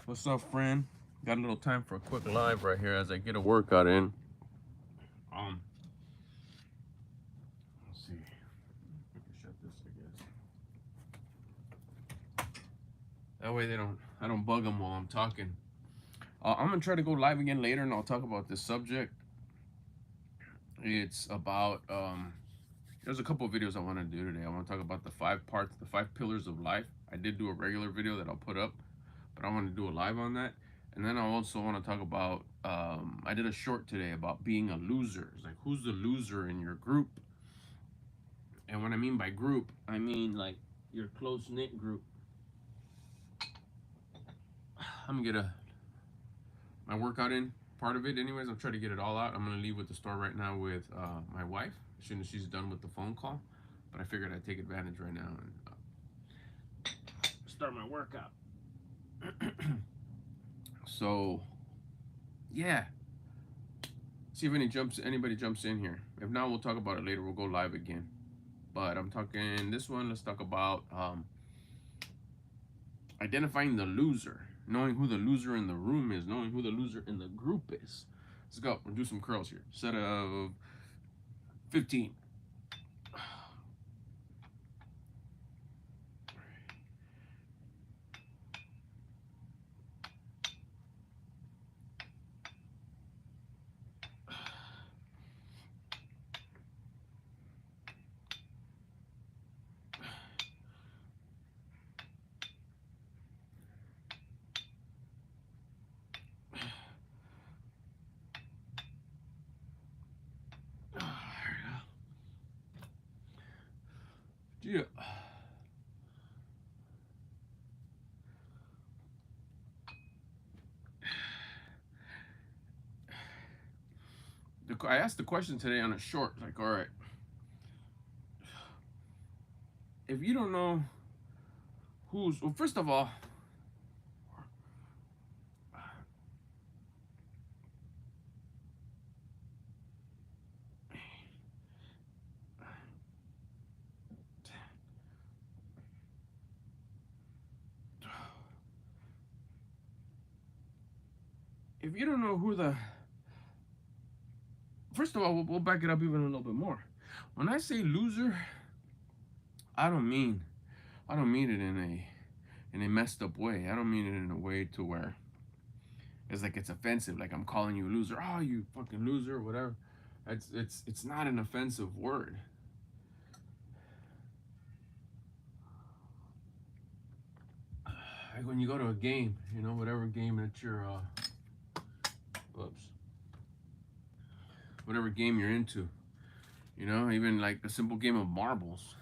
What's up, friend? Got a little time for a quick live right here as I get a workout in. Let's see. I can shut this, I guess. That way I don't bug them while I'm talking. I'm gonna try to go live again later, and I'll talk about this subject. It's about there's a couple of videos I want to do today. I want to talk about the 5 parts, the 5 pillars of life. I did do a regular video that I'll put up, but I want to do a live on that. And then I also want to talk about, I did a short today about being a loser. It's like, who's the loser in your group? And what I mean by group, I mean like your close-knit group. I'm gonna get my workout in, part of it anyways. I'm trying to get it all out. I'm gonna leave with the store right now with my wife as soon as she's done with the phone call. But I figured I'd take advantage right now and start my workout. So yeah, see if anybody jumps in here. If not, we'll talk about it later. We'll go live again. But I'm talking this one. Let's talk about identifying the loser, knowing who the loser in the room is, knowing who the loser in the group is. Let's go. We'll do some curls here. Set of 15. Yeah. I asked the question today on a short, like, all right, if you don't know well, first of all, if you don't know who the first of all, we'll back it up even a little bit more. When I say loser, I don't mean it in a messed up way. I don't mean it in a way to where it's like it's offensive, like I'm calling you a loser. Oh, you fucking loser, or whatever. It's not an offensive word. Like when you go to a game, you know, whatever game that you're whatever game you're into, you know, even like a simple game of marbles.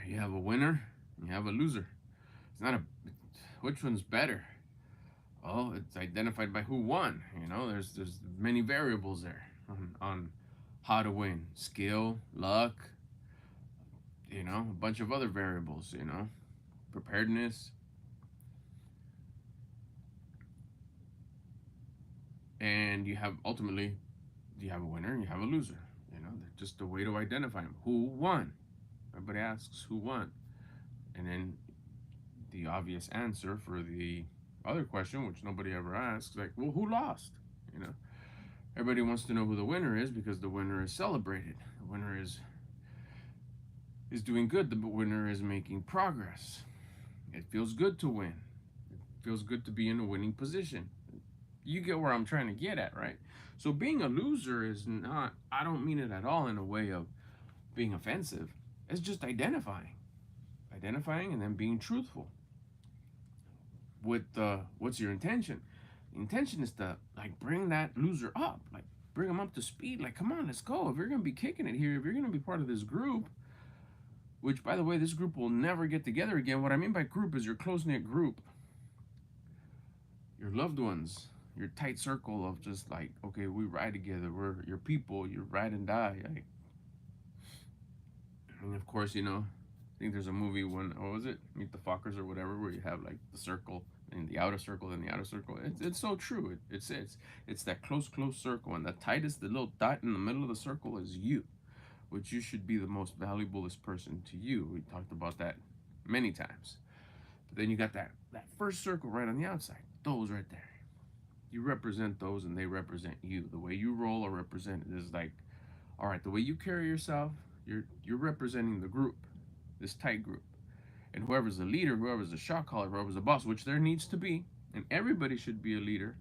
You have a winner, you have a loser. It's not a which one's better. Well, it's identified by who won. You know, there's many variables there on how to win. Skill, luck, you know, a bunch of other variables, you know, preparedness. And you have ultimately, you have a winner and you have a loser. You know, just a way to identify them. Who won? Everybody asks who won. And then the obvious answer for the other question, which nobody ever asks, like, well, who lost? You know, everybody wants to know who the winner is because the winner is celebrated. The winner is doing good. The winner is making progress. It feels good to win. It feels good to be in a winning position. You get where I'm trying to get at, right? So being a loser is not, I don't mean it at all in a way of being offensive. It's just identifying and then being truthful with what's your intention. The intention is to like bring that loser up, like bring them up to speed. Like, come on, let's go. If you're gonna be kicking it here, if you're gonna be part of this group, which by the way, this group will never get together again. What I mean by group is your close-knit group, your loved ones, your tight circle of just like, okay, we ride together, we're your people, you ride and die. Like, and of course, you know, I think there's a movie when, what was it, Meet the Fockers or whatever, where you have like the circle and the outer circle and the outer circle. It's so true. It's that close circle, and the tightest, the little dot in the middle of the circle is you, which you should be the most valuablest person to you. We talked about that many times. But then you got that that first circle right on the outside, those right there. You represent those and they represent you. The way you roll or represent it is like, all right, the way you carry yourself, you're representing the group, this tight group. And whoever's the leader, whoever's the shot caller, whoever's the boss, which there needs to be, and everybody should be a leader,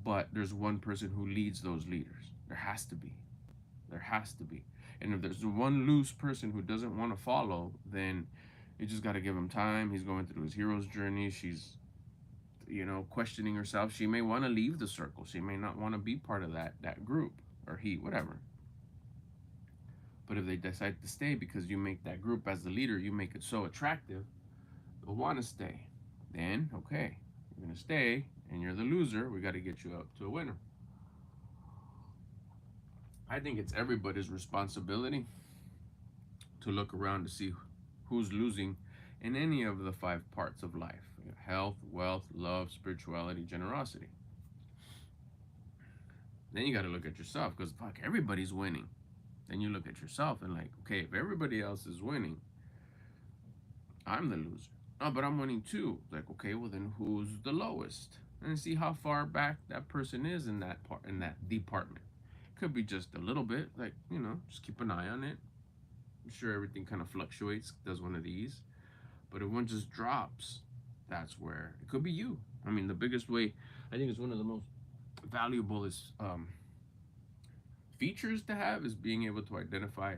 but there's one person who leads those leaders. There has to be. There has to be. And if there's one loose person who doesn't want to follow, then you just got to give him time. He's going through his hero's journey. She's, questioning herself. She may want to leave the circle. She may not want to be part of that group, or he, whatever. But if they decide to stay because you make that group as the leader, you make it so attractive, they'll want to stay. Then, okay, you're going to stay and you're the loser. We got to get you up to a winner. I think it's everybody's responsibility to look around to see who's losing in any of the 5 parts of life: health, wealth, love, spirituality, generosity. Then you got to look at yourself, because fuck, everybody's winning. Then you look at yourself and like, okay, if everybody else is winning, I'm the loser. Oh, but I'm winning too. Like, okay, well then who's the lowest? And see how far back that person is in that part, in that department. Could be just a little bit, like, just keep an eye on it. I'm sure everything kind of fluctuates, does one of these. But if one just drops, that's where it could be you. I mean, the biggest way, I think it's one of the most valuable is features to have is being able to identify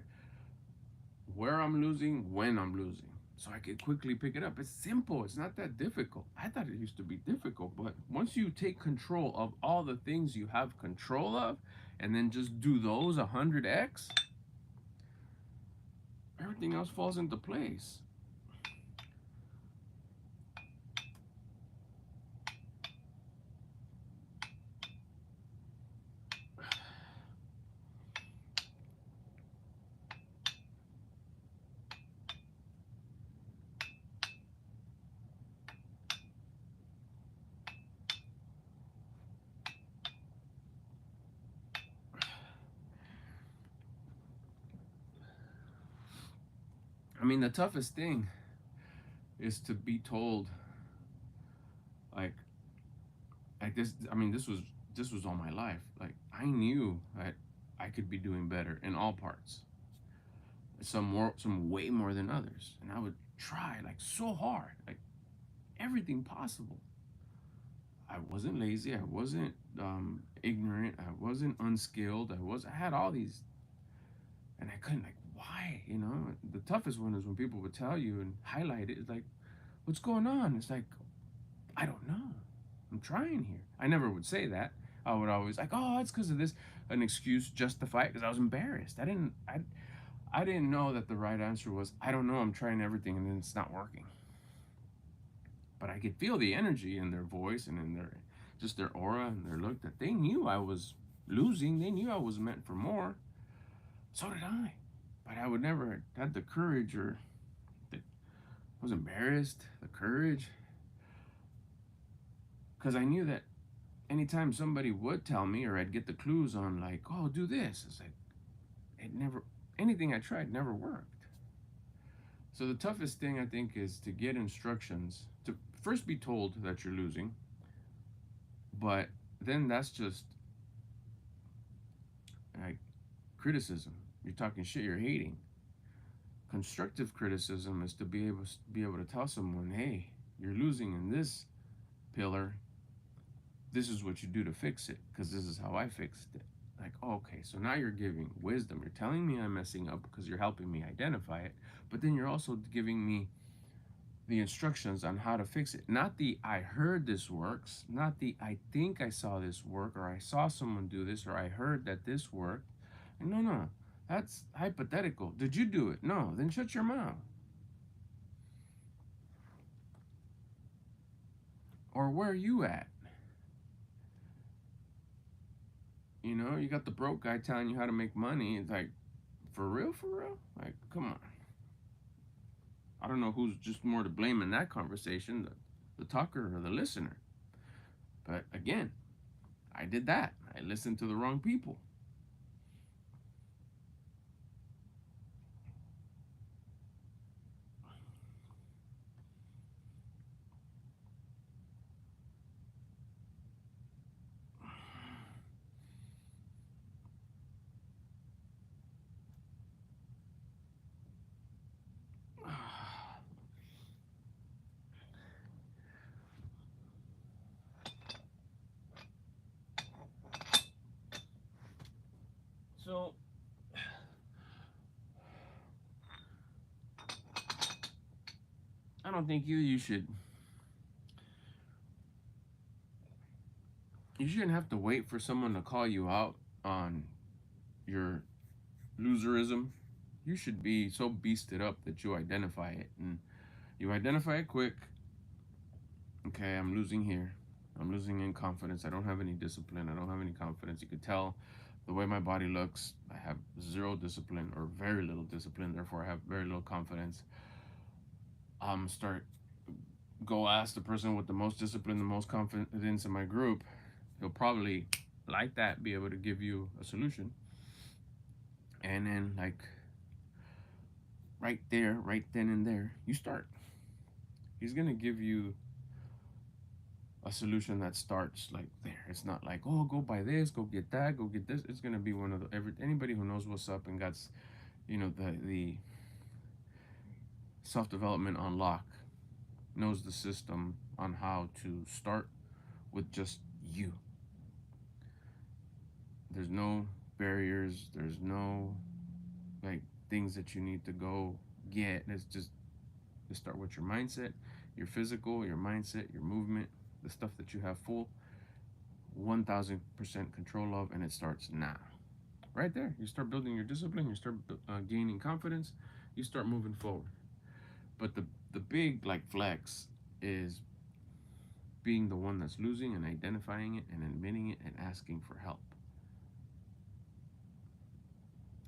where I'm losing, when I'm losing, so I can quickly pick it up. It's simple. It's not that difficult. I thought it used to be difficult, but once you take control of all the things you have control of, and then just do those 100x, everything else falls into place. I mean, the toughest thing is to be told, like, this. I mean, this was all my life. Like, I knew that I could be doing better in all parts. Some way more than others, and I would try like so hard, like everything possible. I wasn't lazy. I wasn't ignorant. I wasn't unskilled. I had all these, and I couldn't, like, why? The toughest one is when people would tell you and highlight it. It's like, what's going on? It's like, I don't know. I'm trying here. I never would say that. I would always like, oh, it's because of this, an excuse, justify it, because I was embarrassed. I didn't know that the right answer was, I don't know. I'm trying everything and then it's not working. But I could feel the energy in their voice and in their aura and their look, that they knew I was losing. They knew I was meant for more. So did I. But I would never had the courage, or I was embarrassed, the courage. Because I knew that anytime somebody would tell me, or I'd get the clues on, like, oh, do this, it's like, anything I tried never worked. So the toughest thing, I think, is to get instructions, to first be told that you're losing, but then that's just like criticism. You're talking shit, you're hating. Constructive criticism is to be able to tell someone, hey, you're losing in this pillar. This is what you do to fix it, because this is how I fixed it. Like, oh, okay, so now you're giving wisdom. You're telling me I'm messing up because you're helping me identify it, but then you're also giving me the instructions on how to fix it. Not the I heard this works, not the I think I saw this work, or I saw someone do this, or I heard that this worked. No, that's hypothetical. Did you do it? No, then shut your mouth. Or where are you at? You got the broke guy telling you how to make money. It's like, for real, for real? Like, come on. I don't know who's just more to blame in that conversation, the talker or the listener. But again, I did that. I listened to the wrong people. don't think you shouldn't have to wait for someone to call you out on your loserism. You should be so beasted up that you identify it, and you identify it quick. Okay, I'm losing here. I'm losing in confidence. I don't have any discipline. I don't have any confidence. You could tell the way my body looks. I have zero discipline or very little discipline. Therefore, I have very little confidence. Start go ask the person with the most discipline, the most confidence in my group. He'll probably like that be able to give you a solution. And then like right there, right then and there, you start. He's gonna give you a solution that starts like there. It's not like, oh, go buy this, go get that, go get this. It's gonna be one of the anybody who knows what's up and got the self development on lock knows the system on how to start with just you. There's no barriers. There's no like things that you need to go get. It's just start with your mindset, your physical, your mindset, your movement, the stuff that you have full 1000% control of, and it starts now. Right there, you start building your discipline. You start gaining confidence. You start moving forward. But the big like flex is being the one that's losing and identifying it and admitting it and asking for help.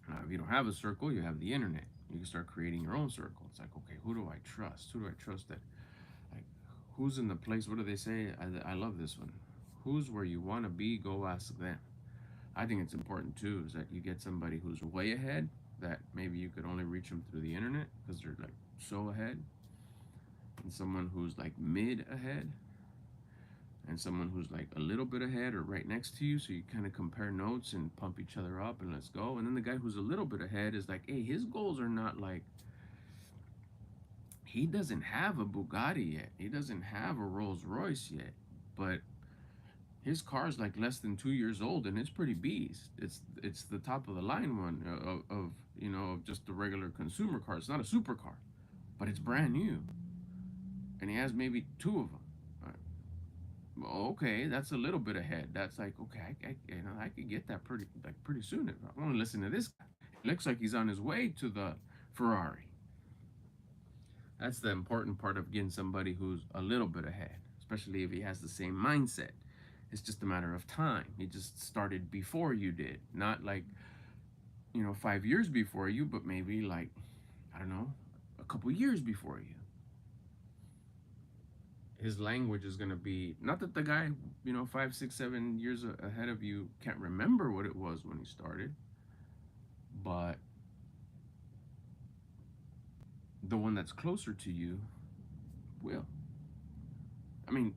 Now, if you don't have a circle, you have the internet. You can start creating your own circle. It's like, okay, who do I trust? Who do I trust that, like, who's in the place? What do they say? I love this one. Who's where you want to be? Go ask them. I think it's important too, is that you get somebody who's way ahead, that maybe you could only reach them through the internet because they're like so ahead, and someone who's like mid ahead, and someone who's like a little bit ahead or right next to you, so you kind of compare notes and pump each other up and let's go. And then the guy who's a little bit ahead is like, hey, his goals are not like, he doesn't have a Bugatti yet, he doesn't have a Rolls Royce yet, but his car's like less than 2 years old and it's pretty beast. It's the top of the line one of of just the regular consumer car. It's not a supercar, but it's brand new, and he has maybe two of them. Okay, that's a little bit ahead. That's like, okay, I could get that pretty soon if I want to listen to this guy. It looks like he's on his way to the Ferrari. That's the important part of getting somebody who's a little bit ahead, especially if he has the same mindset. It's just a matter of time. He just started before you did, not like 5 years before you, but maybe like, I don't know, a couple years before you. His language is going to be not that the guy 5 6 7 years ahead of you can't remember what it was when he started, but the one that's closer to you will. I mean,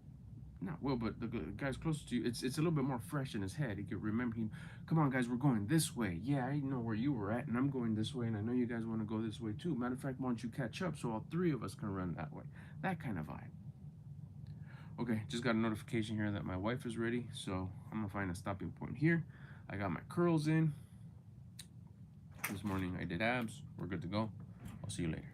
not will, but the guy's closer to you, it's a little bit more fresh in his head. He could remember him. Come on, guys, we're going this way. Yeah, I know where you were at, and I'm going this way, and I know you guys want to go this way too. Matter of fact, why don't you catch up so all three of us can run that way? That kind of vibe. Okay, just got a notification here that my wife is ready, so I'm gonna find a stopping point here. I got my curls in. This morning I did abs. We're good to go. I'll see you later.